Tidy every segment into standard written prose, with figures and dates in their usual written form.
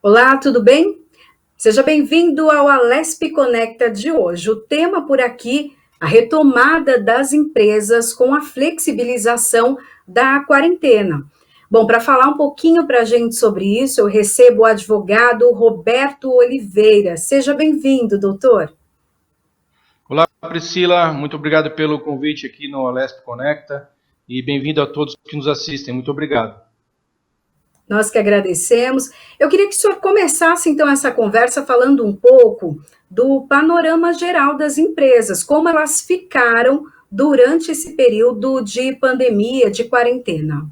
Olá, tudo bem? Seja bem-vindo ao Alesp Conecta de hoje. O tema por aqui, a retomada das empresas com a flexibilização da quarentena. Bom, para falar um pouquinho para a gente sobre isso, eu recebo o advogado Roberto Oliveira. Seja bem-vindo, doutor. Olá, Priscila, muito obrigado pelo convite aqui no Alesp Conecta e bem-vindo a todos que nos assistem. Muito obrigado. Nós que agradecemos. Eu queria que o senhor começasse, então, essa conversa falando um pouco do panorama geral das empresas, como elas ficaram durante esse período de pandemia, de quarentena.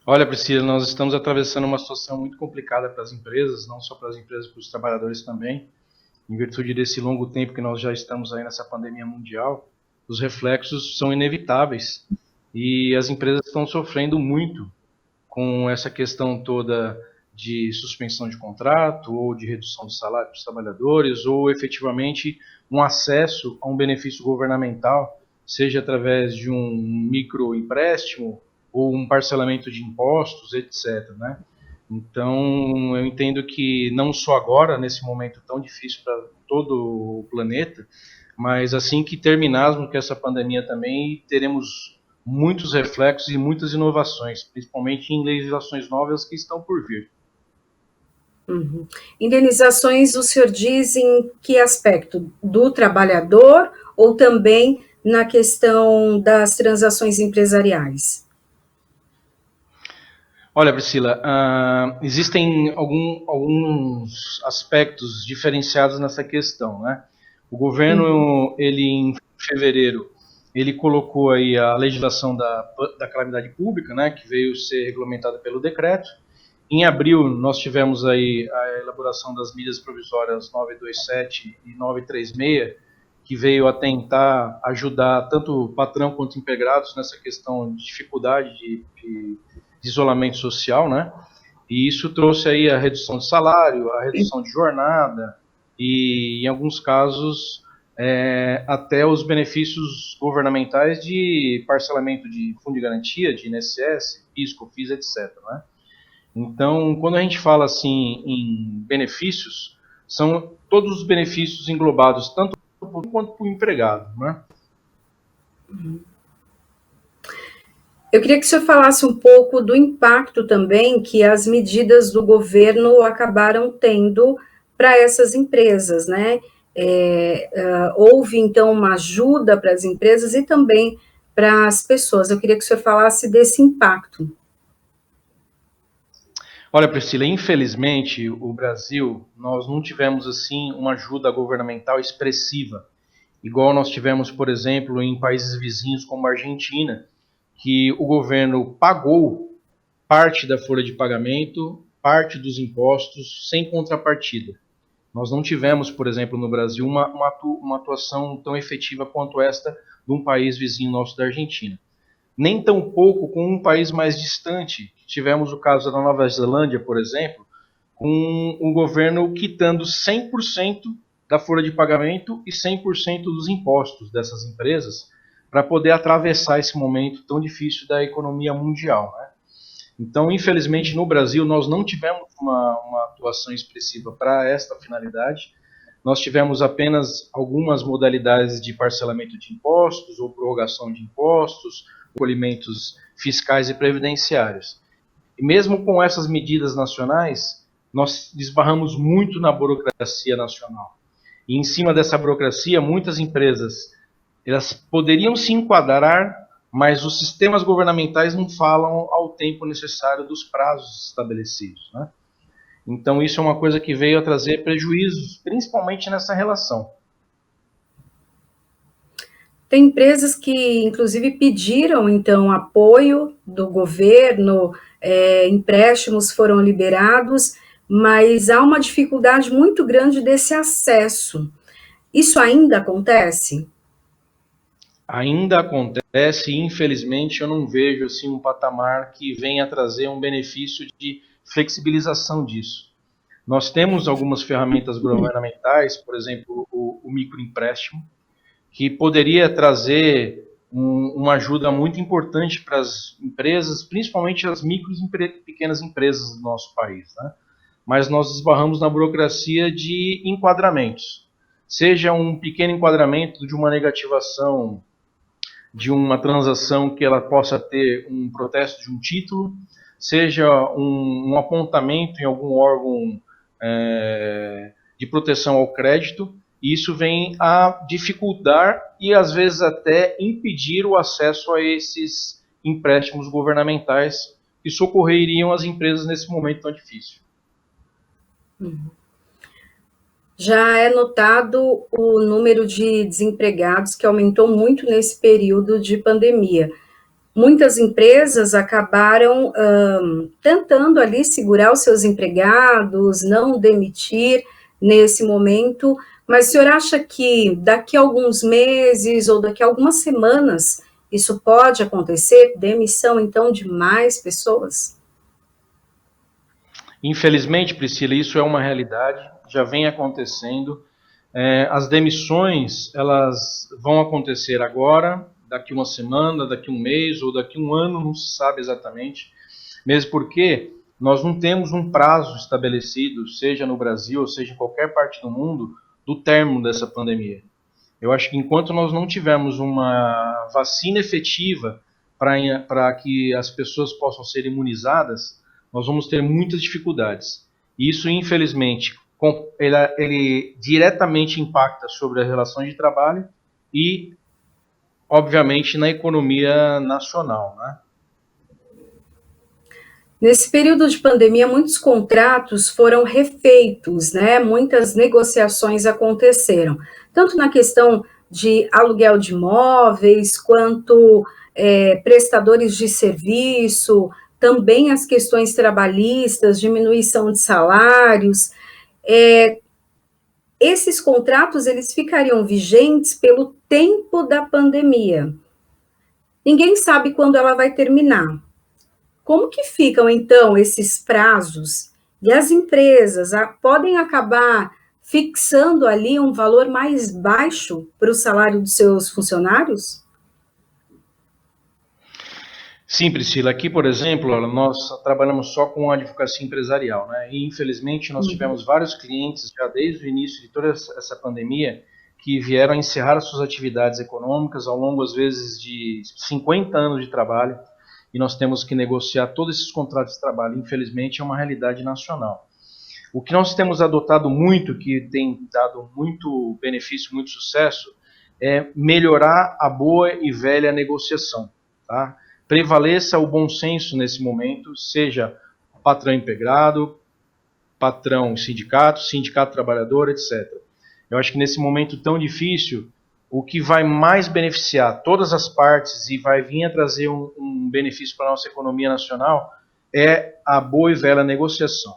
Olha, Priscila, nós estamos atravessando uma situação muito complicada para as empresas, não só para as empresas, para os trabalhadores também. Em virtude desse longo tempo que nós já estamos aí nessa pandemia mundial, os reflexos são inevitáveis e as empresas estão sofrendo muito com essa questão toda de suspensão de contrato ou de redução de salário dos trabalhadores ou efetivamente um acesso a um benefício governamental, seja através de um microempréstimo ou um parcelamento de impostos, etc. Né? Então, eu entendo que não só agora, nesse momento tão difícil para todo o planeta, mas assim que terminarmos com essa pandemia também, teremos muitos reflexos e muitas inovações, principalmente em legislações novas que estão por vir. Uhum. Indenizações, o senhor diz em que aspecto? Do trabalhador ou também na questão das transações empresariais? Olha, Priscila, existem alguns aspectos diferenciados nessa questão, né? O Uhum. governo, ele em fevereiro, ele colocou aí a legislação da calamidade pública, né, que veio ser regulamentada pelo decreto. Em abril, nós tivemos aí a elaboração das medidas provisórias 927 e 936, que veio a tentar ajudar tanto o patrão quanto empregados nessa questão de dificuldade de isolamento social, né? E isso trouxe aí a redução de salário, a redução de jornada e, em alguns casos, até os benefícios governamentais de parcelamento de fundo de garantia, de INSS, PIS, COFINS, etc. Né? Então, quando a gente fala assim em benefícios, são todos os benefícios englobados, tanto quanto para o empregado. Né? Eu queria que o senhor falasse um pouco do impacto também que as medidas do governo acabaram tendo para essas empresas, né? Houve, então, uma ajuda para as empresas e também para as pessoas. Eu queria que o senhor falasse desse impacto. Olha, Priscila, infelizmente, o Brasil, nós não tivemos assim uma ajuda governamental expressiva, igual nós tivemos, por exemplo, em países vizinhos como a Argentina, que o governo pagou parte da folha de pagamento, parte dos impostos, sem contrapartida. Nós não tivemos, por exemplo, no Brasil, uma atuação tão efetiva quanto esta de um país vizinho nosso da Argentina. Nem tão pouco com um país mais distante. Tivemos o caso da Nova Zelândia, por exemplo, com o governo quitando 100% da folha de pagamento e 100% dos impostos dessas empresas para poder atravessar esse momento tão difícil da economia mundial. Né? Então, infelizmente, no Brasil, nós não tivemos uma atuação expressiva para esta finalidade. Nós tivemos apenas algumas modalidades de parcelamento de impostos ou prorrogação de impostos, recolhimentos fiscais e previdenciários. E mesmo com essas medidas nacionais, nós esbarramos muito na burocracia nacional. E em cima dessa burocracia, muitas empresas elas poderiam se enquadrar, mas os sistemas governamentais não falam ao tempo necessário dos prazos estabelecidos. Né? Então isso é uma coisa que veio a trazer prejuízos, principalmente nessa relação. Tem empresas que, inclusive, pediram, então, apoio do governo, empréstimos foram liberados, mas há uma dificuldade muito grande desse acesso. Isso ainda acontece? Ainda acontece, e infelizmente eu não vejo assim um patamar que venha trazer um benefício de flexibilização disso. Nós temos algumas ferramentas governamentais, por exemplo, o microempréstimo, que poderia trazer uma ajuda muito importante para as empresas, principalmente as micro e pequenas empresas do nosso país, né? Mas nós esbarramos na burocracia de enquadramentos. Seja um pequeno enquadramento de uma negativação de uma transação que ela possa ter um protesto de um título, seja um apontamento em algum órgão de proteção ao crédito, e isso vem a dificultar e às vezes até impedir o acesso a esses empréstimos governamentais que socorreriam as empresas nesse momento tão difícil. Já é notado o número de desempregados que aumentou muito nesse período de pandemia. Muitas empresas acabaram tentando ali segurar os seus empregados, não demitir nesse momento, mas o senhor acha que daqui a alguns meses ou daqui a algumas semanas isso pode acontecer? Demissão, então, de mais pessoas? Infelizmente, Priscila, isso é uma realidade, já vem acontecendo. As demissões, elas vão acontecer agora, daqui uma semana, daqui um mês ou daqui um ano, não se sabe exatamente, mesmo porque nós não temos um prazo estabelecido, seja no Brasil ou seja em qualquer parte do mundo, do término dessa pandemia. Eu acho que enquanto nós não tivermos uma vacina efetiva para que as pessoas possam ser imunizadas, nós vamos ter muitas dificuldades. E isso, infelizmente, ele diretamente impacta sobre as relações de trabalho e, obviamente, na economia nacional, né? Nesse período de pandemia, muitos contratos foram refeitos, né? Muitas negociações aconteceram, tanto na questão de aluguel de imóveis, quanto prestadores de serviço, também as questões trabalhistas, diminuição de salários. Esses contratos, eles ficariam vigentes pelo tempo da pandemia. Ninguém sabe quando ela vai terminar. Como que ficam, então, esses prazos? E as empresas podem acabar fixando ali um valor mais baixo para o salário dos seus funcionários? Sim, Priscila. Aqui, por exemplo, nós trabalhamos só com a advocacia empresarial, né? E, infelizmente, nós tivemos vários clientes, já desde o início de toda essa pandemia, que vieram a encerrar as suas atividades econômicas ao longo, às vezes, de 50 anos de trabalho, e nós temos que negociar todos esses contratos de trabalho. Infelizmente, é uma realidade nacional. O que nós temos adotado muito, que tem dado muito benefício, muito sucesso, é melhorar a boa e velha negociação, tá? Prevaleça o bom senso nesse momento, seja patrão integrado, patrão sindicato, sindicato trabalhador, etc. Eu acho que nesse momento tão difícil, o que vai mais beneficiar todas as partes e vai vir a trazer um benefício para a nossa economia nacional é a boa e velha negociação.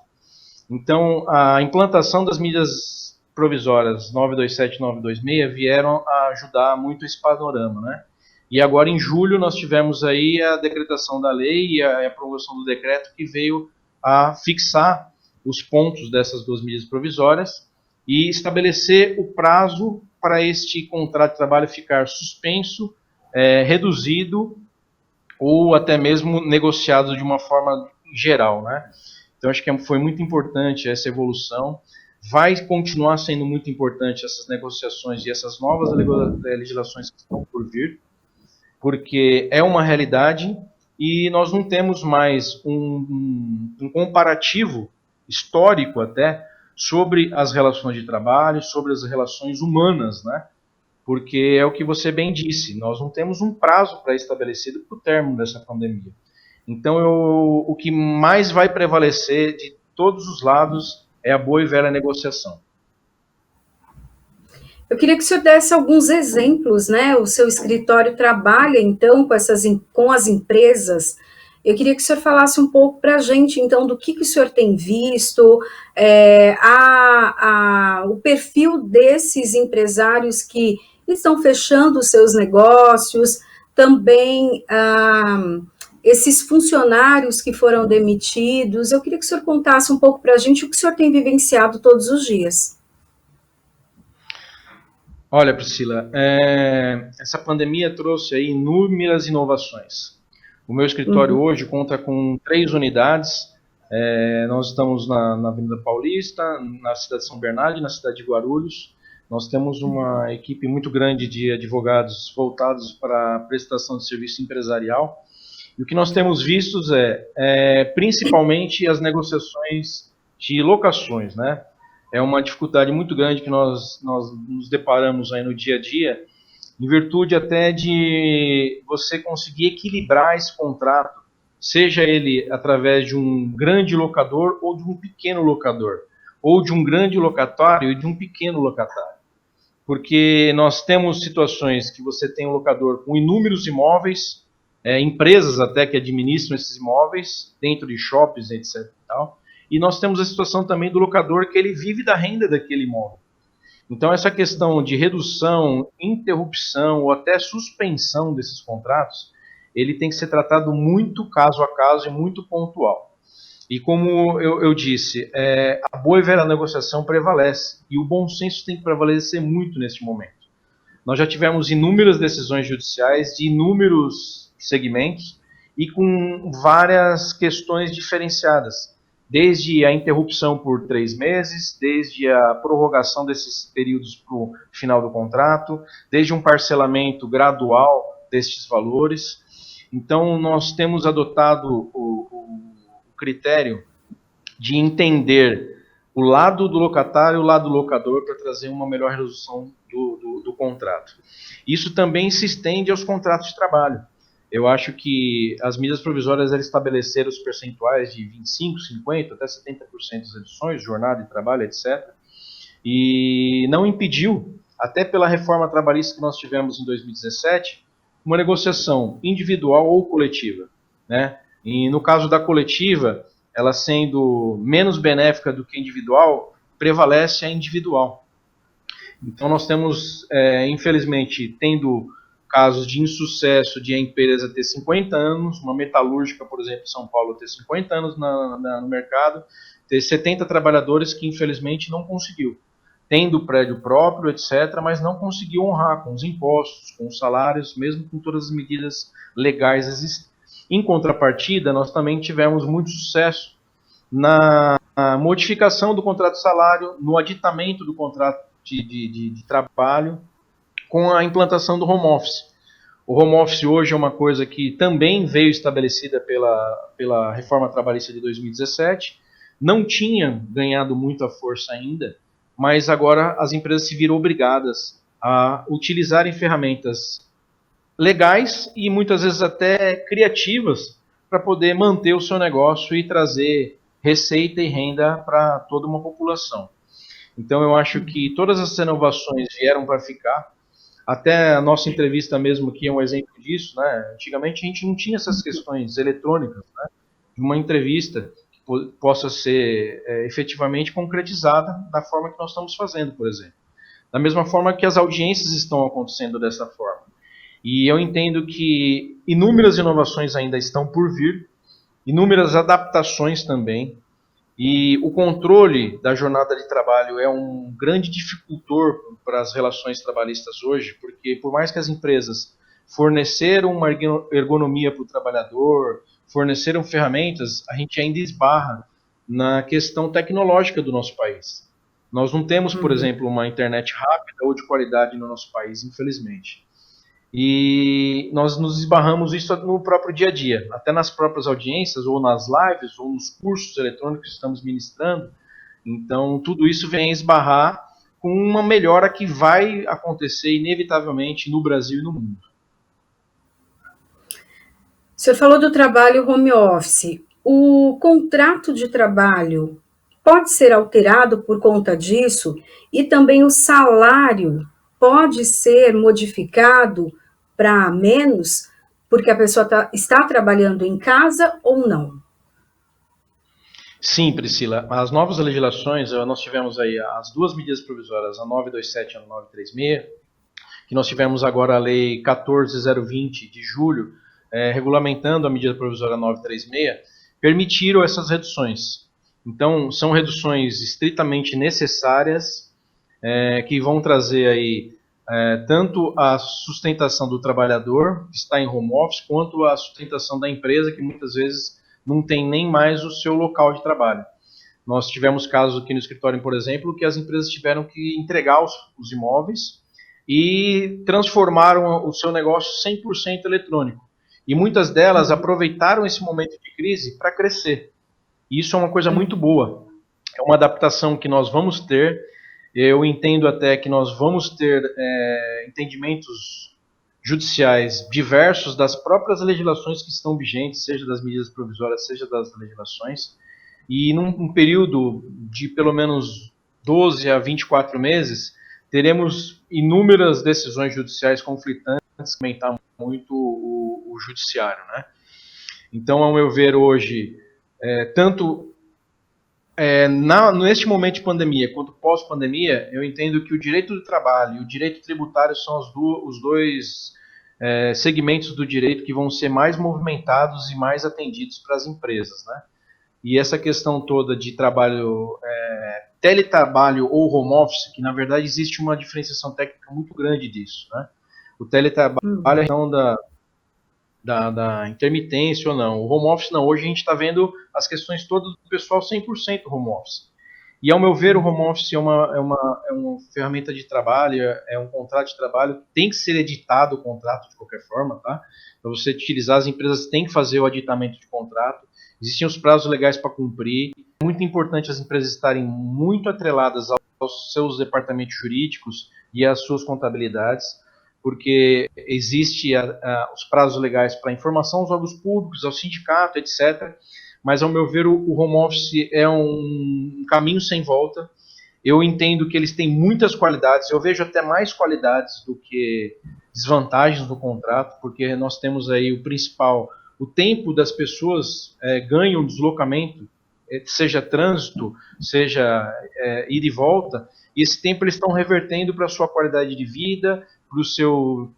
Então, a implantação das medidas provisórias 927 e 926 vieram a ajudar muito esse panorama, né? E agora, em julho, nós tivemos aí a decretação da lei e a aprovação do decreto que veio a fixar os pontos dessas duas medidas provisórias e estabelecer o prazo para este contrato de trabalho ficar suspenso, reduzido ou até mesmo negociado de uma forma geral, né? Então, acho que foi muito importante essa evolução. Vai continuar sendo muito importante essas negociações e essas novas legislações que estão por vir, porque é uma realidade e nós não temos mais um comparativo histórico até sobre as relações de trabalho, sobre as relações humanas, né? Porque é o que você bem disse, nós não temos um prazo pré-estabelecido para o término dessa pandemia. Então, o que mais vai prevalecer de todos os lados é a boa e velha negociação. Eu queria que o senhor desse alguns exemplos, né? O seu escritório trabalha, então, com as empresas. Eu queria que o senhor falasse um pouco para a gente, então, do que o senhor tem visto, o perfil desses empresários que estão fechando os seus negócios, também esses funcionários que foram demitidos. Eu queria que o senhor contasse um pouco para a gente o que o senhor tem vivenciado todos os dias. Olha, Priscila, essa pandemia trouxe aí inúmeras inovações. O meu escritório Uhum. hoje conta com 3 unidades. Nós estamos na Avenida Paulista, na cidade de São Bernardo e na cidade de Guarulhos. Nós temos uma equipe muito grande de advogados voltados para a prestação de serviço empresarial. E o que nós temos vistos principalmente as negociações de locações, né? É uma dificuldade muito grande que nós nos deparamos aí no dia a dia, em virtude até de você conseguir equilibrar esse contrato, seja ele através de um grande locador ou de um pequeno locador, ou de um grande locatário e de um pequeno locatário. Porque nós temos situações que você tem um locador com inúmeros imóveis, empresas até que administram esses imóveis, dentro de shoppings, etc. E nós temos a situação também do locador que ele vive da renda daquele imóvel. Então, essa questão de redução, interrupção ou até suspensão desses contratos, ele tem que ser tratado muito caso a caso e muito pontual. E como eu disse, a boa e velha negociação prevalece, e o bom senso tem que prevalecer muito nesse momento. Nós já tivemos inúmeras decisões judiciais de inúmeros segmentos e com várias questões diferenciadas, desde a interrupção por 3 meses, desde a prorrogação desses períodos para o final do contrato, desde um parcelamento gradual destes valores. Então, nós temos adotado o critério de entender o lado do locatário e o lado do locador para trazer uma melhor resolução do contrato. Isso também se estende aos contratos de trabalho. Eu acho que as medidas provisórias estabeleceram os percentuais de 25%, 50%, até 70% das reduções, jornada de trabalho, etc. E não impediu, até pela reforma trabalhista que nós tivemos em 2017, uma negociação individual ou coletiva, né? E no caso da coletiva, ela sendo menos benéfica do que individual, prevalece a individual. Então nós temos, infelizmente, tendo casos de insucesso de a empresa ter 50 anos, uma metalúrgica, por exemplo, em São Paulo, ter 50 anos no mercado, ter 70 trabalhadores que infelizmente não conseguiu, tendo prédio próprio, etc., mas não conseguiu honrar com os impostos, com os salários, mesmo com todas as medidas legais existentes. Em contrapartida, nós também tivemos muito sucesso na modificação do contrato de salário, no aditamento do contrato de trabalho, com a implantação do home office. O home office hoje é uma coisa que também veio estabelecida pela reforma trabalhista de 2017, não tinha ganhado muita força ainda, mas agora as empresas se viram obrigadas a utilizarem ferramentas legais e muitas vezes até criativas para poder manter o seu negócio e trazer receita e renda para toda uma população. Então eu acho que todas essas inovações vieram para ficar. Até a nossa entrevista mesmo aqui é um exemplo disso, né? Antigamente a gente não tinha essas questões eletrônicas, né? De uma entrevista que possa ser efetivamente concretizada da forma que nós estamos fazendo, por exemplo. Da mesma forma que as audiências estão acontecendo dessa forma. E eu entendo que inúmeras inovações ainda estão por vir, inúmeras adaptações também, e o controle da jornada de trabalho é um grande dificultor para as relações trabalhistas hoje, porque por mais que as empresas forneceram uma ergonomia para o trabalhador, forneceram ferramentas, a gente ainda esbarra na questão tecnológica do nosso país. Nós não temos, por exemplo, uma internet rápida ou de qualidade no nosso país, infelizmente. E nós nos esbarramos isso no próprio dia a dia, até nas próprias audiências, ou nas lives, ou nos cursos eletrônicos que estamos ministrando. Então, tudo isso vem esbarrar com uma melhora que vai acontecer inevitavelmente no Brasil e no mundo. O senhor falou do trabalho home office. O contrato de trabalho pode ser alterado por conta disso e também o salário pode ser modificado para menos porque a pessoa está trabalhando em casa ou não? Sim, Priscila. As novas legislações, nós tivemos aí as duas medidas provisórias, a 927 e a 936, que nós tivemos agora a lei 14020 de julho, regulamentando a medida provisória 936, permitiram essas reduções. Então, são reduções estritamente necessárias, que vão trazer aí tanto a sustentação do trabalhador, que está em home office, quanto a sustentação da empresa, que muitas vezes não tem nem mais o seu local de trabalho. Nós tivemos casos aqui no escritório, por exemplo, que as empresas tiveram que entregar os imóveis e transformaram o seu negócio 100% eletrônico. E muitas delas aproveitaram esse momento de crise para crescer. E isso é uma coisa muito boa. É uma adaptação que nós vamos ter. Eu entendo até que nós vamos ter entendimentos judiciais diversos das próprias legislações que estão vigentes, seja das medidas provisórias, seja das legislações. E num período de pelo menos 12 a 24 meses, teremos inúmeras decisões judiciais conflitantes que aumentar muito o judiciário, né? Então, ao meu ver, hoje, tanto neste momento de pandemia quanto pós-pandemia, eu entendo que o direito do trabalho e o direito tributário são os dois segmentos do direito que vão ser mais movimentados e mais atendidos para as empresas, né? E essa questão toda de trabalho, teletrabalho ou home office, que na verdade existe uma diferenciação técnica muito grande disso, né? O teletrabalho é a questão da intermitência ou não. O home office não. Hoje a gente está vendo as questões todas do pessoal 100% home office. E ao meu ver, o home office é uma ferramenta de trabalho, é um contrato de trabalho, tem que ser editado o contrato de qualquer forma, tá? Para você utilizar, as empresas têm que fazer o aditamento de contrato. Existem os prazos legais para cumprir. É muito importante as empresas estarem muito atreladas aos seus departamentos jurídicos e às suas contabilidades, porque existe os prazos legais para informação aos órgãos públicos, ao sindicato, etc. Mas, ao meu ver, o home office é um caminho sem volta. Eu entendo que eles têm muitas qualidades, eu vejo até mais qualidades do que desvantagens do contrato, porque nós temos aí o principal, o tempo das pessoas ganha um deslocamento, seja trânsito, seja ida e volta, e esse tempo eles estão revertendo para a sua qualidade de vida, para o seu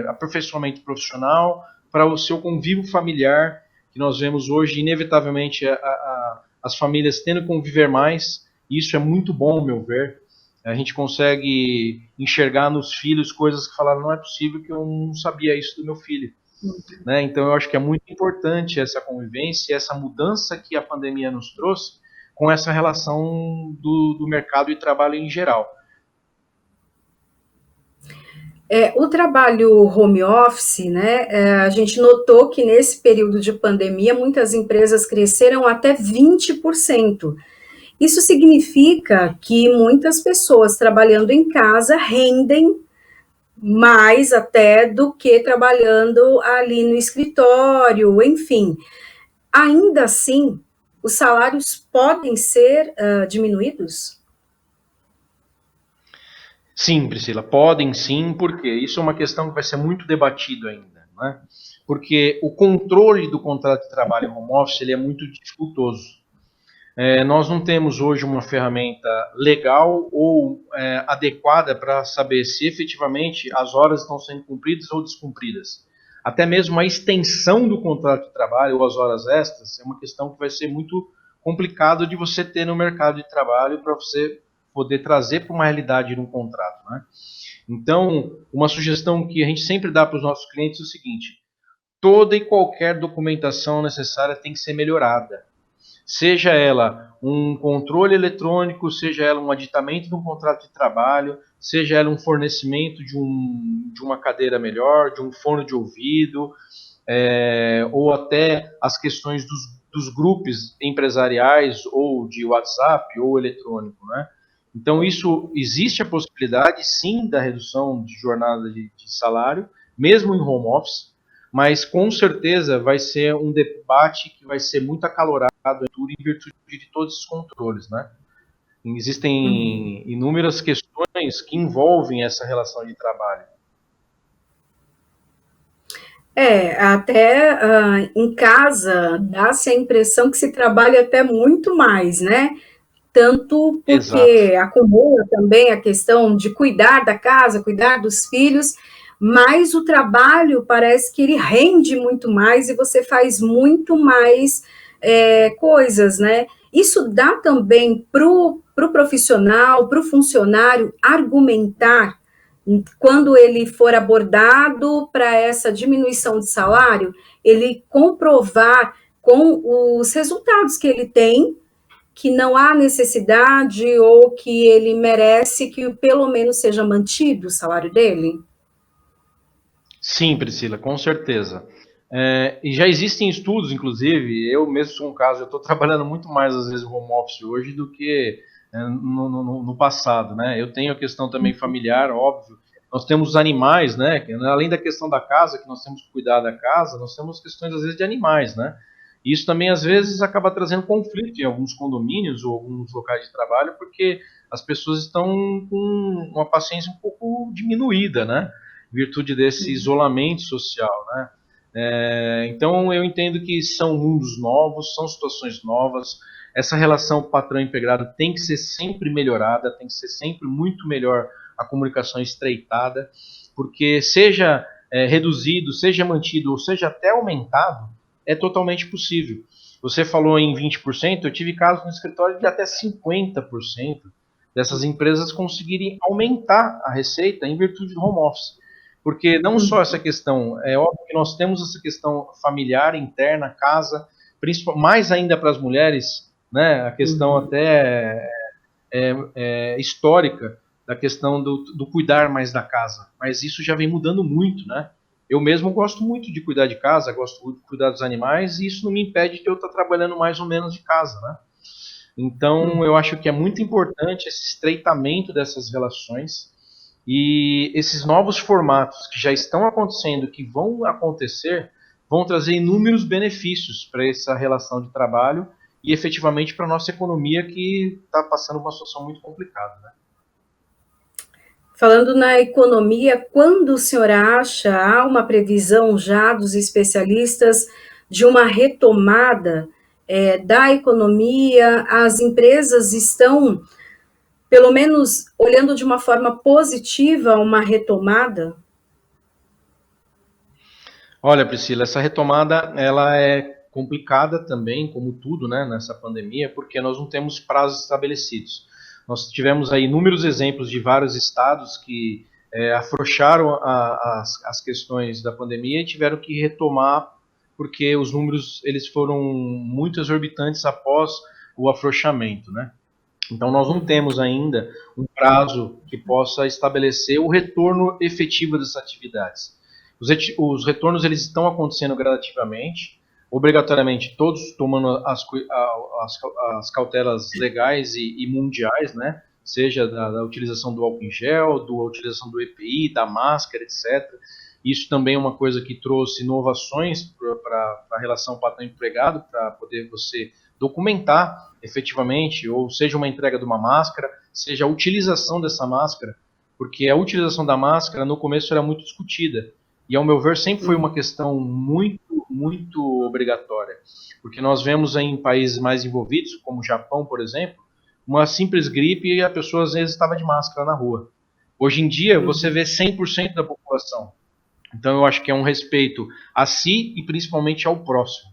aperfeiçoamento profissional, para o seu convívio familiar, que nós vemos hoje, inevitavelmente, as famílias tendo que conviver mais. Isso é muito bom, ao meu ver. A gente consegue enxergar nos filhos coisas que falaram, não é possível que eu não sabia isso do meu filho. Né? Então, eu acho que é muito importante essa convivência, essa mudança que a pandemia nos trouxe com essa relação do mercado e trabalho em geral. O trabalho home office, né, a gente notou que nesse período de pandemia muitas empresas cresceram até 20%. Isso significa que muitas pessoas trabalhando em casa rendem mais até do que trabalhando ali no escritório, enfim. Ainda assim, os salários podem ser diminuídos? Sim, Priscila, podem sim, porque isso é uma questão que vai ser muito debatido ainda, né? Porque o controle do contrato de trabalho em home office ele é muito dificultoso. Nós não temos hoje uma ferramenta legal ou adequada para saber se efetivamente as horas estão sendo cumpridas ou descumpridas. Até mesmo a extensão do contrato de trabalho ou as horas extras é uma questão que vai ser muito complicado de você ter no mercado de trabalho para você poder trazer para uma realidade num contrato, né? Então, uma sugestão que a gente sempre dá para os nossos clientes é o seguinte: toda e qualquer documentação necessária tem que ser melhorada. Seja ela um controle eletrônico, seja ela um aditamento de um contrato de trabalho, seja ela um fornecimento de uma cadeira melhor, de um fone de ouvido, ou até as questões dos grupos empresariais ou de WhatsApp ou eletrônico, né? Então, isso existe a possibilidade, sim, da redução de jornada de salário, mesmo em home office, mas com certeza vai ser um debate que vai ser muito acalorado em virtude de todos os controles, né? Existem inúmeras questões que envolvem essa relação de trabalho. Até em casa dá-se a impressão que se trabalha até muito mais, né? Tanto porque Exato. acumula também a questão de cuidar da casa, cuidar dos filhos, mas o trabalho parece que ele rende muito mais e você faz muito mais coisas, né? Isso dá também para o profissional, para o funcionário argumentar quando ele for abordado para essa diminuição de salário, ele comprovar com os resultados que ele tem que não há necessidade ou que ele merece que pelo menos seja mantido o salário dele? Sim, Priscila, com certeza. E já existem estudos, inclusive, eu mesmo sou um caso, eu estou trabalhando muito mais às vezes home office hoje do que no passado, né? Eu tenho a questão também familiar, óbvio. Nós temos os animais, né? Além da questão da casa, que nós temos que cuidar da casa, nós temos questões às vezes de animais, né? E isso também às vezes acaba trazendo conflito em alguns condomínios ou alguns locais de trabalho, porque as pessoas estão com uma paciência um pouco diminuída, né? Em virtude desse isolamento social, né? Então eu entendo que são mundos novos, são situações novas. Essa relação patrão-empregado tem que ser sempre melhorada, tem que ser sempre muito melhor a comunicação estreitada, porque seja reduzido, seja mantido ou seja até aumentado, é totalmente possível. Você falou em 20%, eu tive casos no escritório de até 50% dessas empresas conseguirem aumentar a receita em virtude do home office. Porque não só essa questão, é óbvio que nós temos essa questão familiar, interna, casa, mais ainda para as mulheres, né, a questão até histórica da questão do cuidar mais da casa. Mas isso já vem mudando muito, né? Eu mesmo gosto muito de cuidar de casa, gosto muito de cuidar dos animais, e isso não me impede de eu estar trabalhando mais ou menos de casa, né? Então, eu acho que é muito importante esse estreitamento dessas relações e esses novos formatos que já estão acontecendo, que vão acontecer, vão trazer inúmeros benefícios para essa relação de trabalho e efetivamente para a nossa economia que está passando uma situação muito complicada, né? Falando na economia, quando o senhor acha, há uma previsão já dos especialistas de uma retomada da economia? As empresas estão, pelo menos, olhando de uma forma positiva uma retomada? Olha, Priscila, essa retomada ela é complicada também, como tudo, né, nessa pandemia, porque nós não temos prazos estabelecidos. Nós tivemos aí inúmeros exemplos de vários estados que afrouxaram as questões da pandemia e tiveram que retomar porque os números eles foram muito exorbitantes após o afrouxamento, né? Então nós não temos ainda um prazo que possa estabelecer o retorno efetivo dessas atividades. Os retornos eles estão acontecendo gradativamente, obrigatoriamente todos tomando as cautelas legais e mundiais, né? Seja da utilização do álcool em gel, da utilização do EPI, da máscara, etc. Isso também é uma coisa que trouxe inovações para a relação patrão-empregado, para poder você documentar efetivamente, ou seja uma entrega de uma máscara, seja a utilização dessa máscara, porque a utilização da máscara no começo era muito discutida. E, ao meu ver, sempre foi uma questão muito, muito obrigatória. Porque nós vemos em países mais envolvidos, como o Japão, por exemplo, uma simples gripe e a pessoa às vezes estava de máscara na rua. Hoje em dia, você vê 100% da população. Então, eu acho que é um respeito a si e principalmente ao próximo,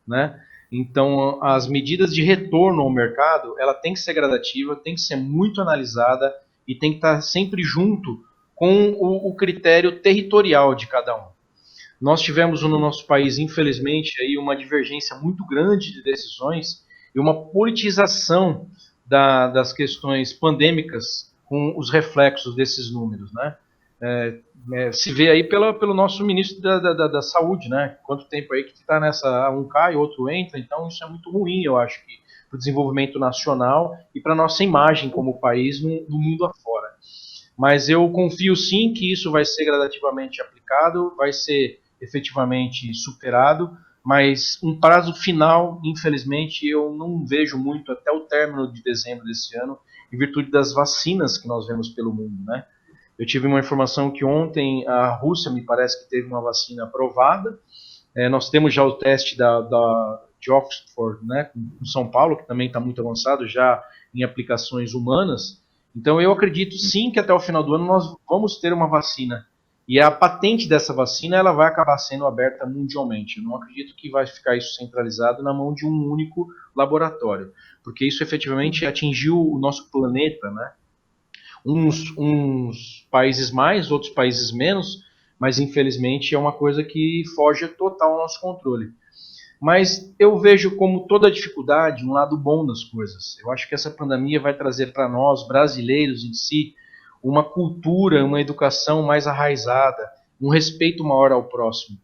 né? Então, as medidas de retorno ao mercado, ela tem que ser gradativa, tem que ser muito analisada e tem que estar sempre junto com o critério territorial de cada um. Nós tivemos no nosso país, infelizmente, aí uma divergência muito grande de decisões e uma politização das questões pandêmicas com os reflexos desses números, né? Se vê aí pelo nosso ministro da Saúde, né? Quanto tempo aí que está nessa, um cai, outro entra, então isso é muito ruim, eu acho que para o desenvolvimento nacional e para a nossa imagem como país no mundo afora. Mas eu confio sim que isso vai ser gradativamente aplicado, vai ser efetivamente superado, mas um prazo final, infelizmente, eu não vejo muito até o término de dezembro desse ano, em virtude das vacinas que nós vemos pelo mundo, né? Eu tive uma informação que ontem a Rússia me parece que teve uma vacina aprovada. Nós temos já o teste de Oxford, né, com São Paulo, que também está muito avançado já em aplicações humanas. Então eu acredito sim que até o final do ano nós vamos ter uma vacina. E a patente dessa vacina ela vai acabar sendo aberta mundialmente. Eu não acredito que vai ficar isso centralizado na mão de um único laboratório, porque isso efetivamente atingiu o nosso planeta, né? uns países mais, outros países menos, mas infelizmente é uma coisa que foge total ao nosso controle. Mas eu vejo como toda dificuldade um lado bom das coisas. Eu acho que essa pandemia vai trazer para nós, brasileiros em si, uma cultura, uma educação mais arraizada, um respeito maior ao próximo.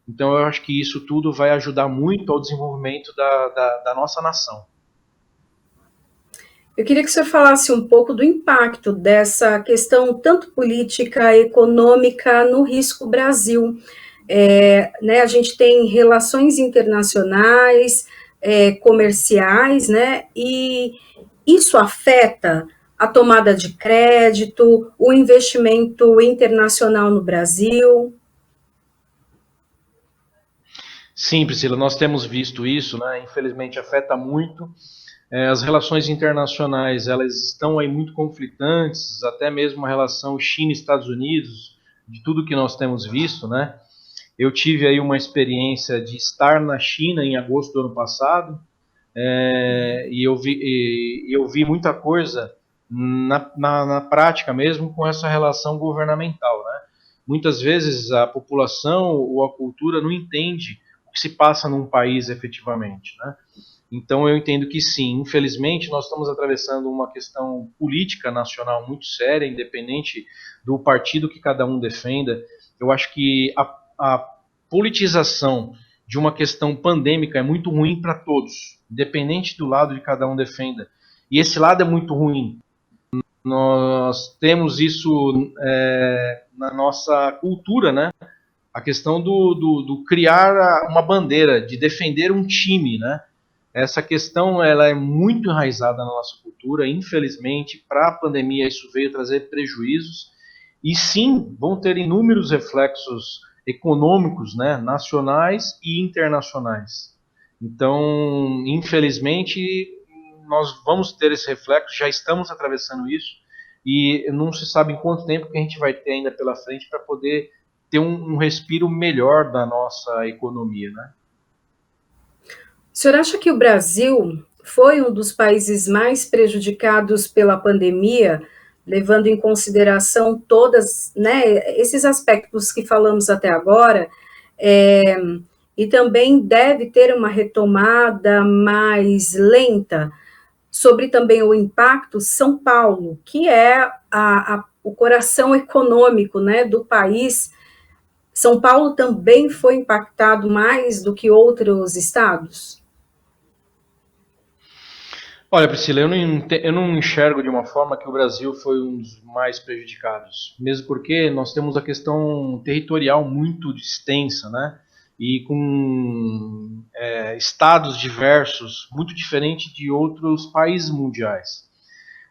Então eu acho que isso tudo vai ajudar muito ao desenvolvimento da nossa nação. Eu queria que o senhor falasse um pouco do impacto dessa questão, tanto política, econômica, no risco Brasil. Né, a gente tem relações internacionais, comerciais, né, e isso afeta a tomada de crédito, o investimento internacional no Brasil. Sim, Priscila, nós temos visto isso, né? Infelizmente afeta muito. As relações internacionais, elas estão aí muito conflitantes, até mesmo a relação China-Estados Unidos, de tudo que nós temos visto, né? Eu tive aí uma experiência de estar na China em agosto do ano passado, eu vi muita coisa na prática mesmo com essa relação governamental, né? Muitas vezes a população ou a cultura não entende o que se passa num país efetivamente, né? Então eu entendo que sim, infelizmente nós estamos atravessando uma questão política nacional muito séria, independente do partido que cada um defenda. Eu acho que a politização de uma questão pandêmica é muito ruim para todos, independente do lado de cada um defenda. E esse lado é muito ruim. Nós temos isso na nossa cultura, né? A questão do criar uma bandeira, de defender um time, né? Essa questão ela é muito enraizada na nossa cultura. Infelizmente, para a pandemia isso veio trazer prejuízos e sim vão ter inúmeros reflexos econômicos, né, nacionais e internacionais. Então, infelizmente, nós vamos ter esse reflexo, já estamos atravessando isso e não se sabe em quanto tempo que a gente vai ter ainda pela frente para poder ter um respiro melhor da nossa economia, né? O senhor acha que o Brasil foi um dos países mais prejudicados pela pandemia, levando em consideração todas, né, esses aspectos que falamos até agora, é, e também deve ter uma retomada mais lenta sobre também o impacto São Paulo, que é o coração econômico, né, do país. São Paulo também foi impactado mais do que outros estados? Olha, Priscila, eu não enxergo de uma forma que o Brasil foi um dos mais prejudicados, mesmo porque nós temos a questão territorial muito extensa, né? E com estados diversos, muito diferente de outros países mundiais.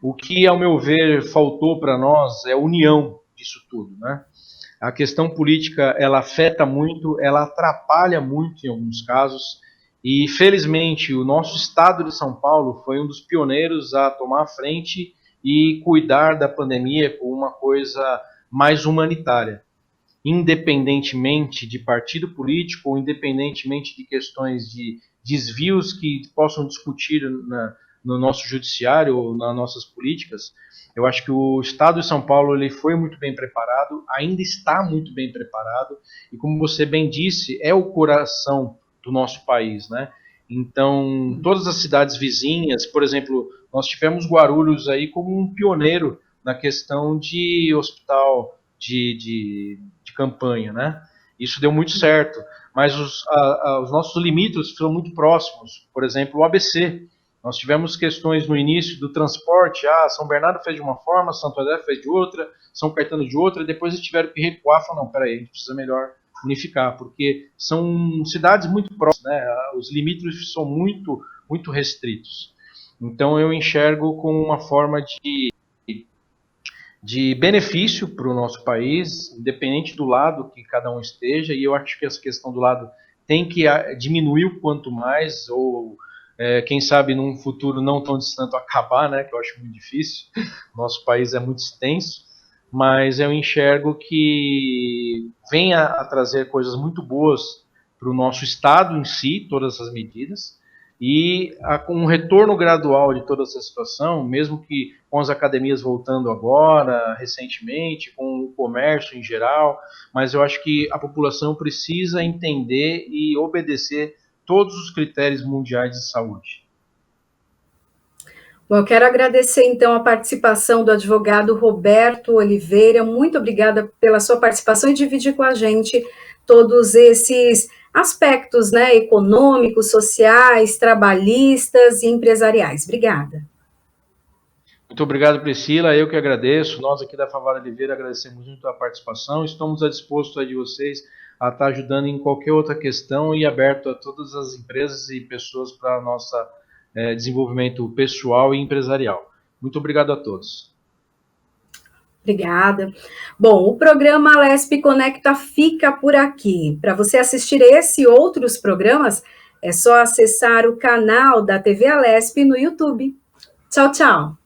O que, ao meu ver, faltou para nós é união disso tudo, né? A questão política, ela afeta muito, ela atrapalha muito em alguns casos, e felizmente o nosso estado de São Paulo foi um dos pioneiros a tomar a frente e cuidar da pandemia com uma coisa mais humanitária, independentemente de partido político ou independentemente de questões de desvios que possam discutir no nosso judiciário ou nas nossas políticas. Eu acho que o Estado de São Paulo ele foi muito bem preparado, ainda está muito bem preparado, e como você bem disse, é o coração do nosso país, né? Então, todas as cidades vizinhas, por exemplo, nós tivemos Guarulhos aí como um pioneiro na questão de hospital de campanha, né? Isso deu muito certo, mas os nossos limítrofes são muito próximos. Por exemplo, o ABC. Nós tivemos questões no início do transporte, São Bernardo fez de uma forma, Santo André fez de outra, São Caetano de outra, e depois eles tiveram que recuar, falaram, não, peraí, a gente precisa melhor unificar, porque são cidades muito próximas, né? Os limítrofes são muito, muito restritos. Então eu enxergo como uma forma de benefício para o nosso país, independente do lado que cada um esteja, e eu acho que essa questão do lado tem que diminuir o quanto mais, ou quem sabe num futuro não tão distante acabar, né, que eu acho muito difícil, nosso país é muito extenso, mas eu enxergo que venha a trazer coisas muito boas para o nosso estado em si, todas essas medidas, E com um retorno gradual de toda essa situação, mesmo que com as academias voltando agora, recentemente, com o comércio em geral, mas eu acho que a população precisa entender e obedecer todos os critérios mundiais de saúde. Bom, eu quero agradecer, então, a participação do advogado Roberto Oliveira. Muito obrigada pela sua participação e dividir com a gente todos esses aspectos, né, econômicos, sociais, trabalhistas e empresariais. Obrigada. Muito obrigado, Priscila. Eu que agradeço. Nós aqui da Favara Oliveira agradecemos muito a participação. Estamos à disposição de vocês a estar ajudando em qualquer outra questão e aberto a todas as empresas e pessoas para nosso desenvolvimento pessoal e empresarial. Muito obrigado a todos. Obrigada. Bom, o programa Alesp Conecta fica por aqui. Para você assistir esse e outros programas, é só acessar o canal da TV Alesp no YouTube. Tchau, tchau.